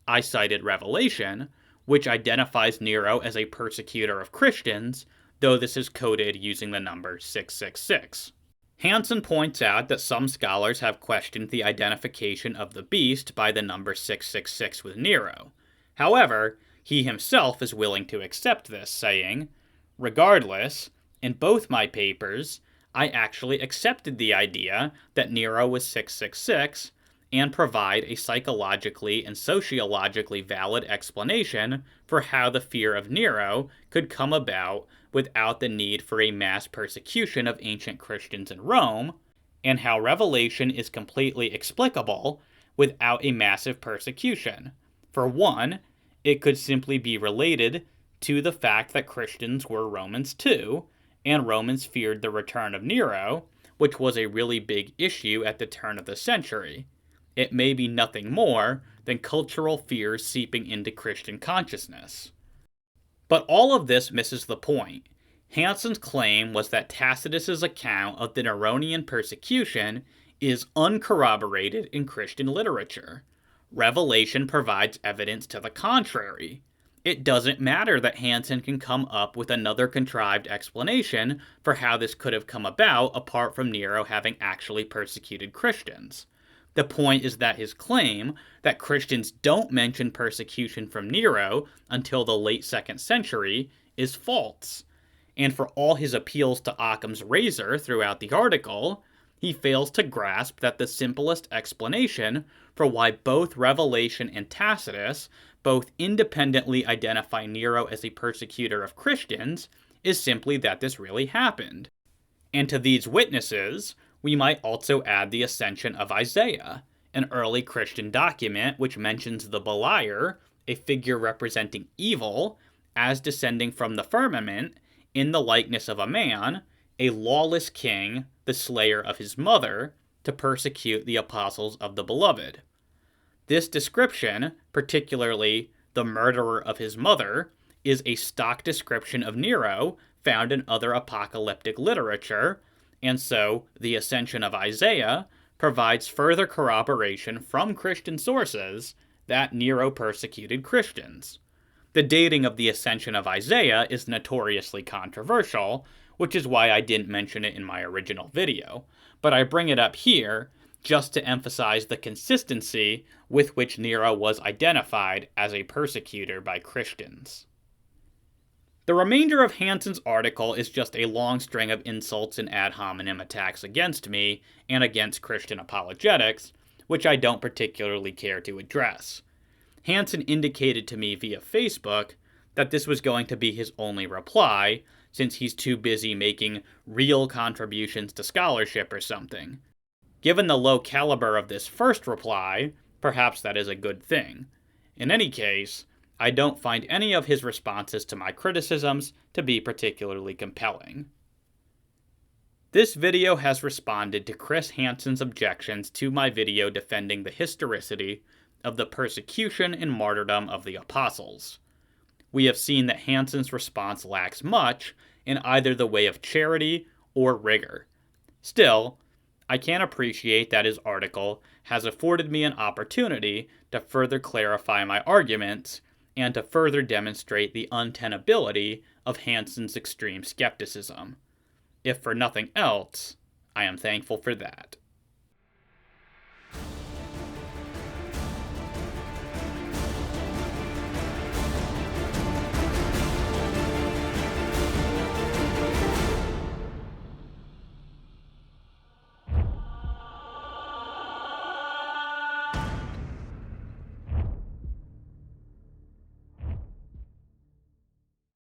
I cited Revelation, which identifies Nero as a persecutor of Christians, though this is coded using the number 666. Hansen points out that some scholars have questioned the identification of the beast by the number 666 with Nero. However, he himself is willing to accept this, saying, "Regardless, in both my papers, I actually accepted the idea that Nero was 666 and provide a psychologically and sociologically valid explanation for how the fear of Nero could come about without the need for a mass persecution of ancient Christians in Rome, and how Revelation is completely explicable without a massive persecution. For one, it could simply be related to the fact that Christians were Romans too, and Romans feared the return of Nero, which was a really big issue at the turn of the century. It may be nothing more than cultural fears seeping into Christian consciousness." But all of this misses the point. Hansen's claim was that Tacitus's account of the Neronian persecution is uncorroborated in Christian literature. Revelation provides evidence to the contrary. It doesn't matter that Hansen can come up with another contrived explanation for how this could have come about apart from Nero having actually persecuted Christians. The point is that his claim that Christians don't mention persecution from Nero until the late 2nd century is false. And for all his appeals to Occam's razor throughout the article, he fails to grasp that the simplest explanation for why both Revelation and Tacitus both independently identify Nero as a persecutor of Christians is simply that this really happened. And to these witnesses, we might also add the ascension of Isaiah, an early Christian document which mentions the Beliar, a figure representing evil, as descending from the firmament in the likeness of a man, a lawless king, the slayer of his mother, to persecute the apostles of the beloved. This description, particularly the murderer of his mother, is a stock description of Nero found in other apocalyptic literature, and so the ascension of Isaiah provides further corroboration from Christian sources that Nero persecuted Christians. The dating of the ascension of Isaiah is notoriously controversial, which is why I didn't mention it in my original video, but I bring it up here just to emphasize the consistency with which Nero was identified as a persecutor by Christians. The remainder of Hansen's article is just a long string of insults and ad hominem attacks against me and against Christian apologetics, which I don't particularly care to address. Hansen indicated to me via Facebook that this was going to be his only reply, since he's too busy making real contributions to scholarship or something. Given the low caliber of this first reply, perhaps that is a good thing. In any case, I don't find any of his responses to my criticisms to be particularly compelling. This video has responded to Chris Hansen's objections to my video defending the historicity of the persecution and martyrdom of the apostles. We have seen that Hansen's response lacks much in either the way of charity or rigor. Still, I can appreciate that his article has afforded me an opportunity to further clarify my arguments and to further demonstrate the untenability of Hansen's extreme skepticism. If for nothing else, I am thankful for that.